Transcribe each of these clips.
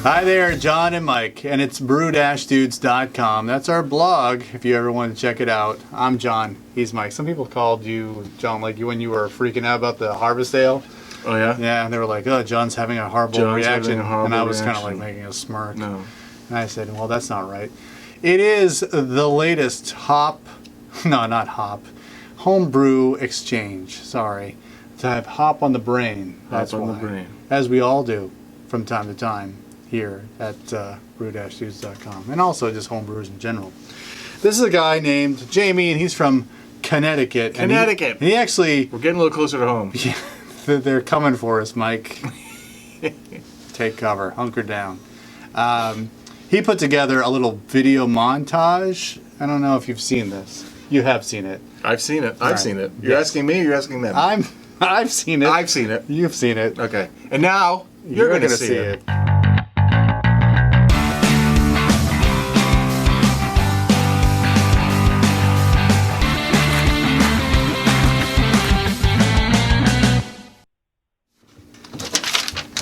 Hi there, John and Mike, and it's brew-dudes.com. That's our blog, if you ever want to check it out. I'm John, he's Mike. Some people called you John, like when you were freaking out about the harvest ale. Oh, yeah? Yeah, they were like, oh, John's having a horrible reaction. And I was kind of like making a smirk. No. And I said, well, that's not right. It is the latest homebrew exchange. Sorry. To have hop on the brain. That's Hop on why. the brain. As we all do from time to time here at brew-dudes.com. And also just homebrewers in general. This is a guy named Jamie, and he's from Connecticut. Connecticut. And he actually... We're getting a little closer to home. Yeah, they're coming for us, Mike. Take cover. Hunker down. He put together a little video montage. I don't know if you've seen this. You have seen it. I've seen it. Right. I've seen it. You're asking me or you're asking them? I've seen it. I've seen it. You've seen it. Okay. And now you're going to see it.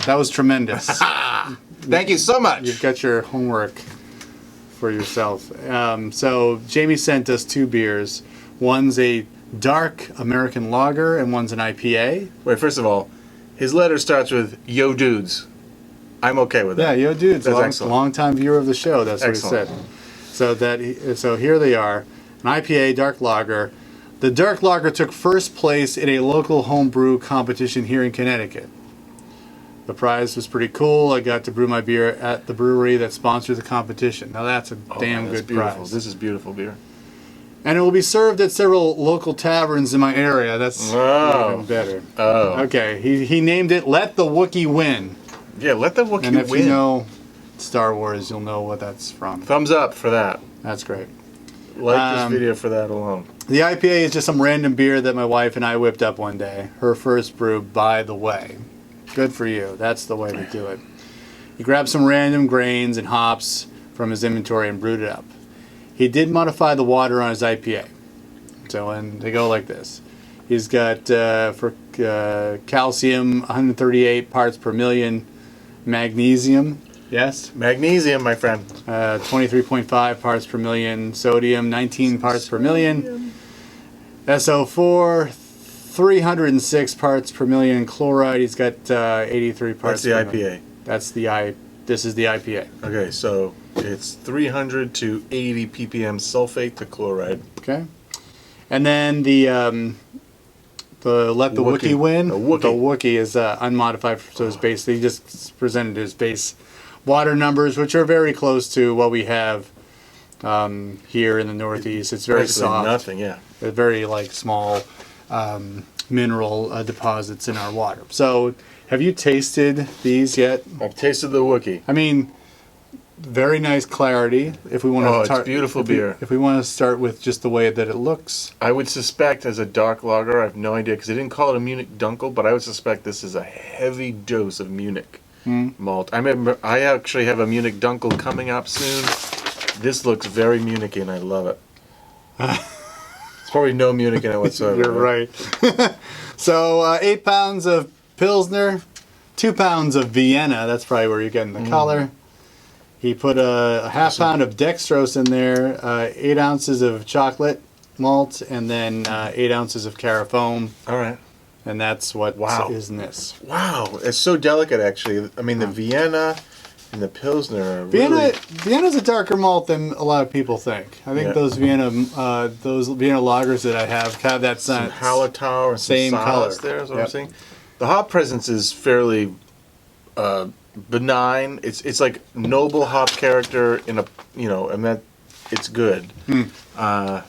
That was tremendous. Thank you so much. You've got your homework for yourself. So Jamie sent us two beers. One's a dark American lager and one's an IPA. Wait, first of all, his letter starts with "Yo, dudes." I'm okay with that. Yeah, yo, dudes. That's excellent. Long-time viewer of the show. That's what Excellent. he said. So here they are, an IPA dark lager. The dark lager took first place in a local homebrew competition here in Connecticut. The prize was pretty cool. I got to brew my beer at the brewery that sponsored the competition. Now that's a damn good beautiful. prize. This is beautiful beer. And it will be served at several local taverns in my area. That's even better. Oh. Okay, he named it Let the Wookiee Win. Yeah, let the Wookiee And if win. you know Star Wars, you'll know what that's from. Thumbs up for that. That's great. Like this video for that alone. The IPA is just some random beer that my wife and I whipped up one day. Her first brew, by the way. Good for you. That's the way to do it. He grabbed some random grains and hops from his inventory and brewed it up. He did modify the water on his IPA. So, and they go like this. He's got, for calcium, 138 parts per million. Magnesium, yes? Magnesium, my friend. 23.5 parts per million. Sodium, 19 parts per million. SO4, 306 parts per million. Chloride, he's got 83 parts per million. That's the IPA. This is the IPA. Okay, so it's 300 to 80 ppm sulfate to chloride. Okay. And then the Let the Wookiee Win. The Wookiee is unmodified, so it's basically he just presented his base water numbers, which are very close to what we have here in the Northeast. It's very Basically soft. Nothing, yeah. They're very small mineral deposits in our water. So, have you tasted these yet? I've tasted the Wookiee. I mean, very nice clarity. If we want to, it's beautiful beer. If we want to start with just the way that it looks, I would suspect as a dark lager, I have no idea because they didn't call it a Munich Dunkel, but I would suspect this is a heavy dose of Munich malt. I remember I actually have a Munich Dunkel coming up soon. This looks very Munich-y, and I love it. There's probably no Munich in it whatsoever. You're right. So 8 pounds of Pilsner, 2 pounds of Vienna. That's probably where you're getting the color. He put a half pound of dextrose in there, 8 ounces of chocolate malt, and then 8 ounces of carafoam. All right. And that's what is in this. Wow. It's so delicate, actually. I mean, the Vienna and the Pilsner are Vienna's a darker malt than a lot of people think. I think those Vienna lagers that I have that some Hallertau and same some color. There is what I'm saying. The hop presence is fairly benign. It's like noble hop character in a and that it's good. I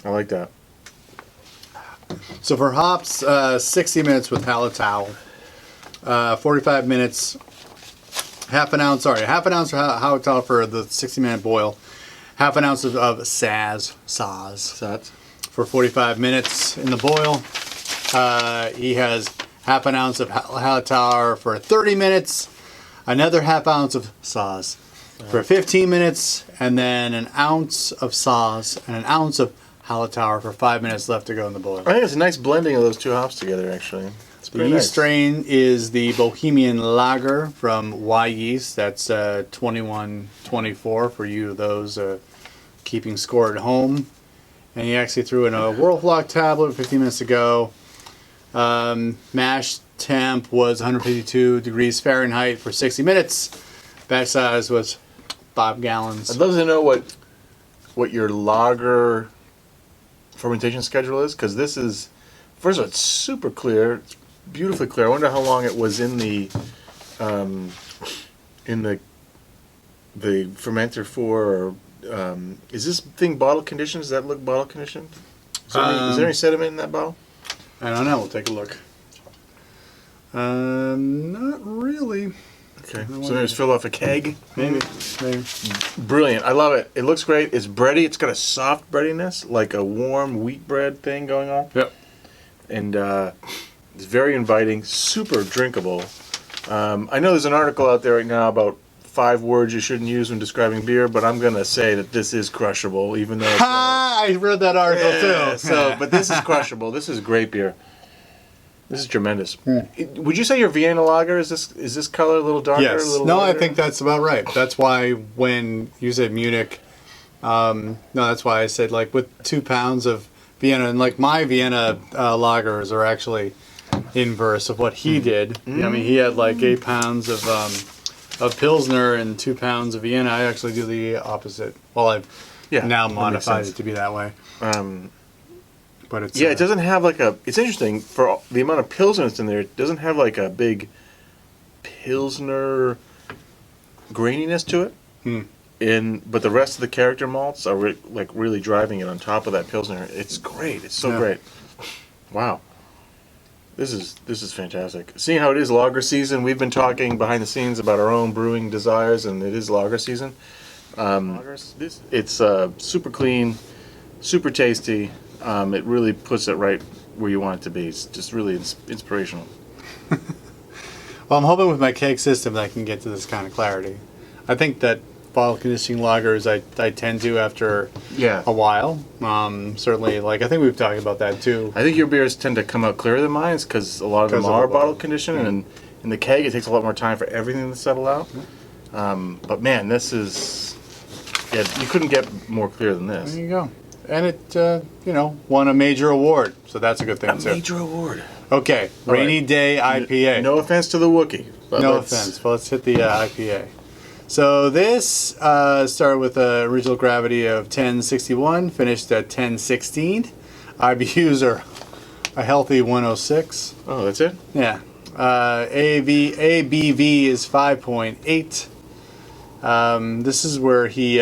like that. So for hops, 60 minutes with Hallertau, 45 minutes. Half an ounce for Hallertau for the 60-minute boil. Half an ounce of Saz for 45 minutes in the boil. He has half an ounce of Hallertau for 30 minutes. Another half ounce of Saz for 15 minutes, and then an ounce of Saz and an ounce of Hallertau for 5 minutes left to go in the boil. I think it's a nice blending of those two hops together, actually. It's The pretty yeast nice. strain is the Bohemian Lager from Y Yeast. That's 2124 for you those keeping score at home. And he actually threw in a Whirlflock tablet 15 minutes ago. Mash temp was 152 degrees Fahrenheit for 60 minutes. Batch size was 5 gallons. I'd love to know what your lager fermentation schedule is, because this is, first of all, it's super clear, it's beautifully clear. I wonder how long it was in the fermenter for. Or, is this thing bottle conditioned? Does that look bottle conditioned? Is there any sediment in that bottle? I don't know. We'll take a look. Not really. Okay, so maybe it's filled off a keg. Maybe. Brilliant. I love it. It looks great. It's bready. It's got a soft breadiness, like a warm wheat bread thing going on. Yep. And it's very inviting, super drinkable. I know there's an article out there right now about 5 words you shouldn't use when describing beer, but I'm going to say that this is crushable, even though it's I read that article too. but this is crushable. This is great beer. This is tremendous. Hmm. Would you say your Vienna lager is this color a little darker? Yes. A little No, lighter? I think that's about right. That's why when you said Munich, no, that's why I said like with 2 pounds of Vienna, and like my Vienna lagers are actually inverse of what he did. I mean, he had like 8 pounds of Pilsner and 2 pounds of Vienna. I actually do the opposite. Well, I've now that makes modified sense. it to be that way. But it's Yeah, it doesn't have like a. It's interesting for the amount of Pilsner that's in there. It doesn't have like a big Pilsner graininess to it. But the rest of the character malts are like really driving it on top of that Pilsner. It's great. It's so great. Wow. This is fantastic. Seeing how it is lager season, we've been talking behind the scenes about our own brewing desires, and it is lager season. It's super clean, super tasty. It really puts it right where you want it to be. It's just really inspirational. Well, I'm hoping with my keg system that I can get to this kind of clarity. I think that bottle conditioning lagers I tend to after a while. Certainly, like I think we've talked about that too. I think your beers tend to come out clearer than mine because a lot of them are bottle conditioned, and in the keg it takes a lot more time for everything to settle out. But man, this is you couldn't get more clear than this. There you go. And it won a major award, so that's a good thing too. A major award. Okay, Rainy Day IPA. No offense to the Wookiee. But No offense, but let's hit the IPA. So this started with an original gravity of 1061, finished at 1016. IBUs are a healthy 106. Oh, that's it? Yeah. ABV is 5.8. This is where he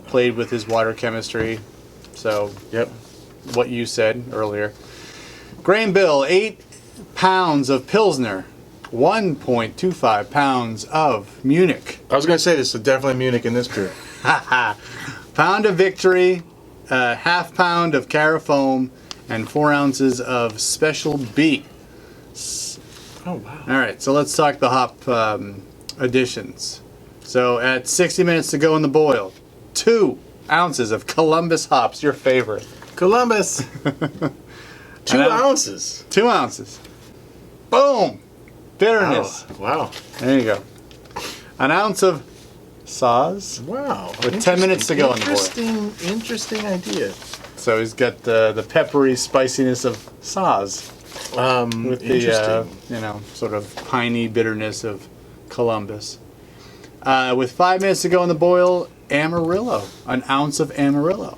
played with his water chemistry. So, what you said earlier. Grain bill, 8 pounds of Pilsner. 1.25 pounds of Munich. I was going to say this is definitely Munich in this beer. Pound of Victory, half pound of Carafoam, and 4 ounces of Special B. Oh, wow. All right, so let's talk the hop additions. So at 60 minutes to go in the boil, 2 ounces of Columbus hops, your favorite. Columbus. 2 ounces. 2 ounces. Boom. Bitterness. Oh, wow. There you go. An ounce of Saaz. Wow. With 10 minutes to go in the boil. Interesting idea. So he's got the peppery spiciness of Saaz. With the sort of piney bitterness of Columbus. With 5 minutes to go in the boil, Amarillo. An ounce of Amarillo.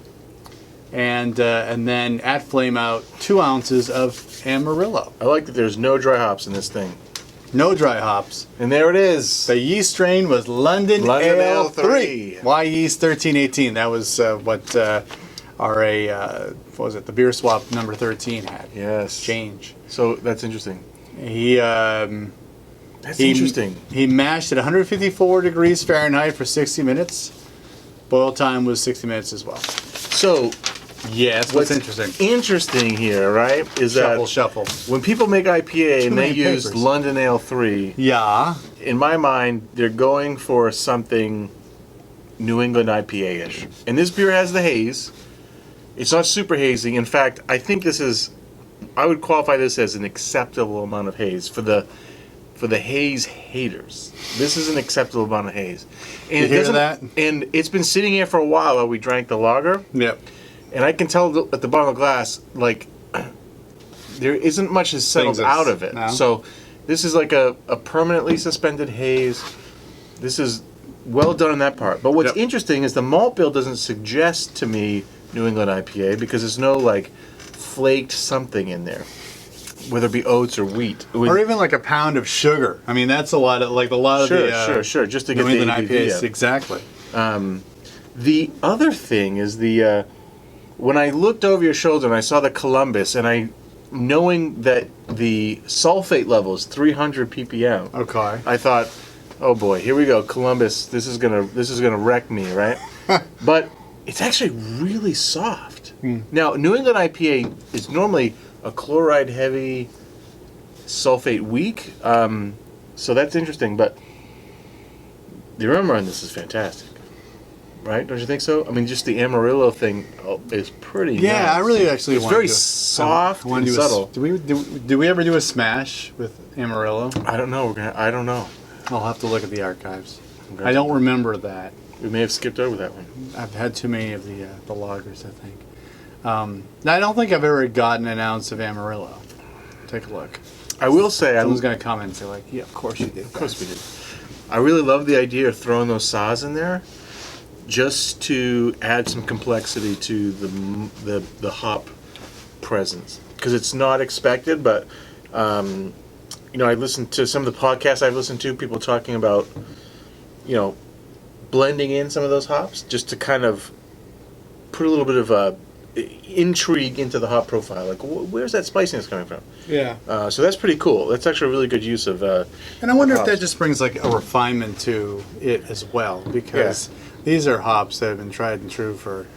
And then at flame out, 2 ounces of Amarillo. I like that there's no dry hops in this thing. No dry hops. And there it is. The yeast strain was London Ale 3. 3. Y Yeast 1318. That was what what was it? The beer swap number 13 had. Yes. Change. So that's interesting. That's interesting. He mashed at 154 degrees Fahrenheit for 60 minutes. Boil time was 60 minutes as well. So yes, what's interesting? Interesting here, right, is Shuffle. when people make IPA and they many use papers. London Ale 3, Yeah. in my mind, they're going for something New England IPA-ish. And this beer has the haze. It's not super hazy. In fact, I think this is I would qualify this as an acceptable amount of haze for the haze haters. This is an acceptable amount of haze. And You it hear doesn't- that? And it's been sitting here for a while we drank the lager. Yep. And I can tell at the bottom of the glass, like, there isn't much has settled Things out of it. no? So this is like a permanently suspended haze. This is well done in that part. But what's Yep. interesting is the malt bill doesn't suggest to me New England IPA because there's no, like, flaked something in there, whether it be oats or wheat. Or even like a pound of sugar. I mean, that's a lot of Sure, just to get New the England ABV IPAs. up. Exactly. The other thing is when I looked over your shoulder and I saw the Columbus, and knowing that the sulfate level is 300 ppm, Okay. I thought, oh boy, here we go, Columbus. This is gonna wreck me, right? But it's actually really soft. Now, New England IPA is normally a chloride heavy, sulfate weak, so that's interesting. But the aroma on this is fantastic. Right? Don't you think so? I mean, just the Amarillo thing is pretty Yeah, nice. I really actually It's want very to do soft and subtle. Do we ever do a smash with Amarillo? I don't know. I don't know. I'll have to look at the archives. Okay. I don't remember that. We may have skipped over that one. I've had too many of the lagers, I think. I don't think I've ever gotten an ounce of Amarillo. Take a look. I will say, Someone's going to comment and say, like, yeah, of course you did. of course we did. I really love the idea of throwing those saws in there, just to add some complexity to the hop presence, because it's not expected. But I listened to some of the podcasts I've listened to, people talking about blending in some of those hops just to kind of put a little bit of intrigue into the hop profile. Like, where's that spiciness coming from? Yeah. So that's pretty cool. That's actually a really good use of. And I wonder if hops. that just brings like a refinement to it as well, because these are hops that have been tried and true for,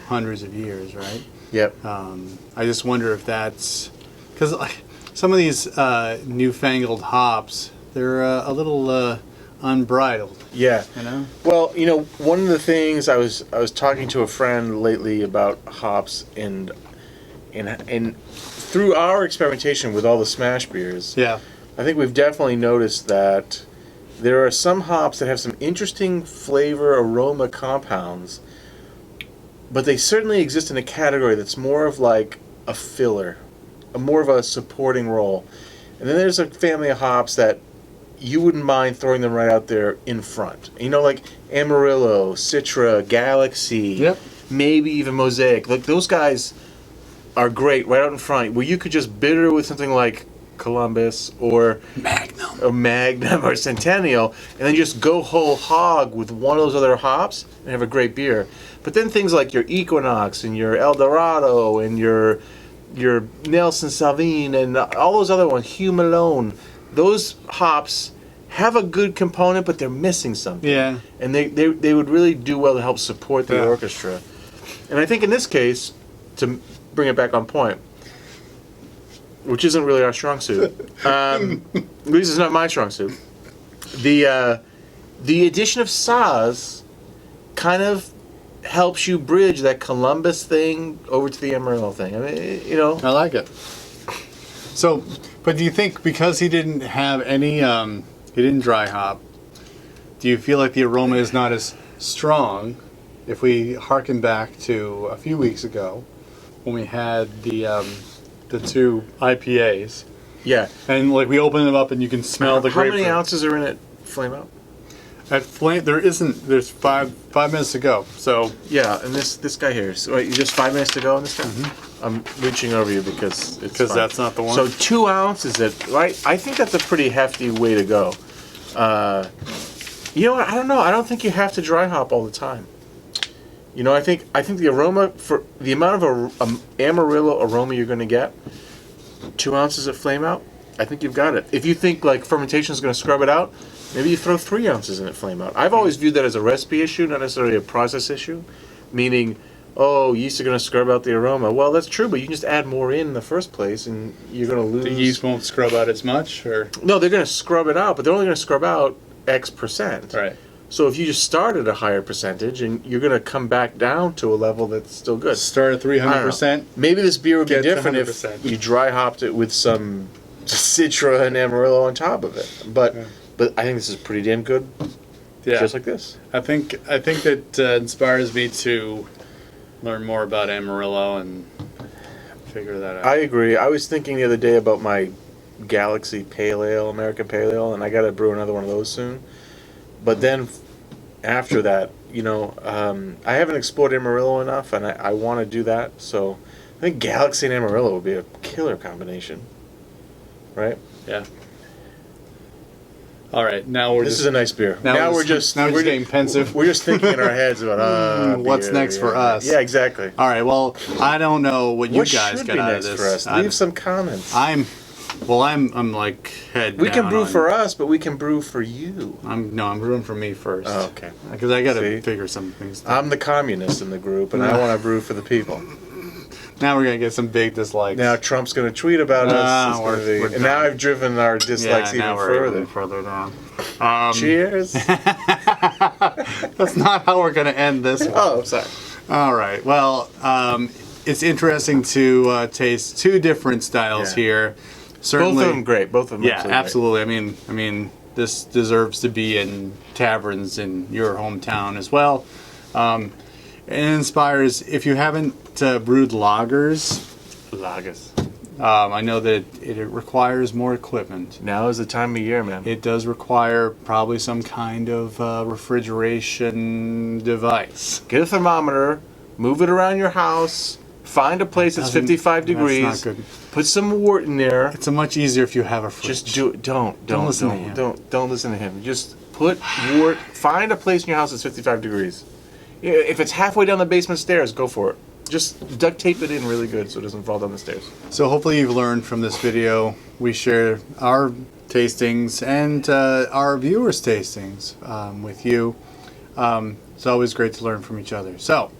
hundreds of years, right? Yep. I just wonder if that's because like some of these newfangled hops, they're a little unbridled. Yeah. You know. Well, one of the things I was talking to a friend lately about hops, and through our experimentation with all the smash beers, Yeah. I think we've definitely noticed that there are some hops that have some interesting flavor aroma compounds, but they certainly exist in a category that's more of like a filler, more of a supporting role. And then there's a family of hops that you wouldn't mind throwing them right out there in front. Like Amarillo, Citra, Galaxy, Yep. maybe even Mosaic. Like those guys are great right out in front, where you could just bitter with something like Columbus or Magnum or Centennial, and then just go whole hog with one of those other hops and have a great beer. But then things like your Equinox and your El Dorado and your Nelson Sauvin and all those other ones, Hugh Malone, those hops have a good component, but they're missing something. Yeah. And they would really do well to help support the Yeah. orchestra. And I think in this case, to bring it back on point, which isn't really our strong suit, at least it's not my strong suit, the addition of Saz kind of helps you bridge that Columbus thing over to the Amarillo thing. I mean, I like it. So, but do you think because he didn't have any, he didn't dry hop, do you feel like the aroma is not as strong if we harken back to a few weeks ago when we had the two IPAs yeah. and like we open them up and you can smell the How grapefruit? many ounces are in it? Flame out. At Flame, there's five minutes to go. So Yeah, and this guy here. So wait, just 5 minutes to go on this guy? I'm reaching over you because it's fine. that's not the one. So 2 ounces, right? I think that's a pretty hefty way to go. You know what? I don't know. I don't think you have to dry hop all the time. I think the aroma, for the amount of Amarillo aroma you're going to get, 2 ounces of flame out, I think you've got it. If you think like fermentation is going to scrub it out, maybe you throw 3 ounces in it flame out. I've always viewed that as a recipe issue, not necessarily a process issue. Meaning, yeast are going to scrub out the aroma. Well, that's true, but you can just add more in the first place, and you're going to lose. the yeast won't scrub out as much, or No, they're going to scrub it out, but they're only going to scrub out X%. right. So if you just start at a higher percentage, and you're going to come back down to a level that's still good. Start at 300%. Maybe this beer would be Get to different if 100%. you dry hopped it with some Citra and Amarillo on top of it. But I think this is pretty damn good. Yeah. Just like this. I think that inspires me to learn more about Amarillo and figure that out. I agree. I was thinking the other day about my Galaxy Pale Ale, American Pale Ale, and I got to brew another one of those soon. But then after that, I haven't explored Amarillo enough, and I want to do that. So I think Galaxy and Amarillo would be a killer combination. Right? Yeah. All right, now we're This just... is a nice beer. Now we're just getting pensive. We're just thinking in our heads about what's beer, next for us. Yeah, exactly. All right, well, I don't know what you guys should get be out of next this. for us? Leave some comments. I'm like head We down can brew on- for us, but we can brew for you. I'm brewing for me first. Oh, okay. Because I got See? to figure some things out. I'm the communist in the group, and I want to brew for the people. Now we're going to get some big dislikes. Now Trump's going to tweet about us. It's gonna be- we're and now done. I've driven our dislikes now even we're further. even further down. Cheers. That's not how we're going to end this one. Oh, sorry. All right. Well, it's interesting to taste two different styles here. Certainly, Both of them great. Both of them. Yeah, absolutely. I mean, this deserves to be in taverns in your hometown as well. It inspires. If you haven't brewed lagers, I know that it requires more equipment. Now is the time of year, man. It does require probably some kind of refrigeration device. Get a thermometer, move it around your house, find a place that's 55 degrees. That's not good. Put some wort in there. It's much easier if you have a fridge. Just do it. Don't listen to him. Don't listen to him. Just put wort. Find a place in your house that's 55 degrees. Yeah, if it's halfway down the basement stairs, go for it. Just duct tape it in really good so it doesn't fall down the stairs. So hopefully you've learned from this video. We share our tastings and our viewers' tastings with you. It's always great to learn from each other. So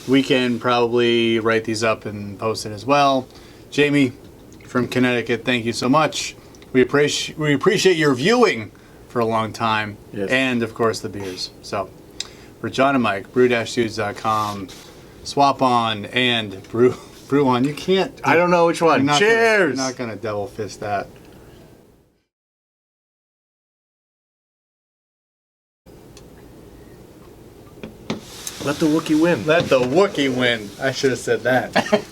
we can probably write these up and post it as well. Jamie from Connecticut, thank you so much. We appreciate your viewing for a long time. Yes. And of course the beers. So for John and Mike, brew-dudes.com, swap on and brew on. You can't. I don't know which one. Cheers! You're not gonna devil fist that. Let the Wookiee win. Let the Wookiee win. I should have said that.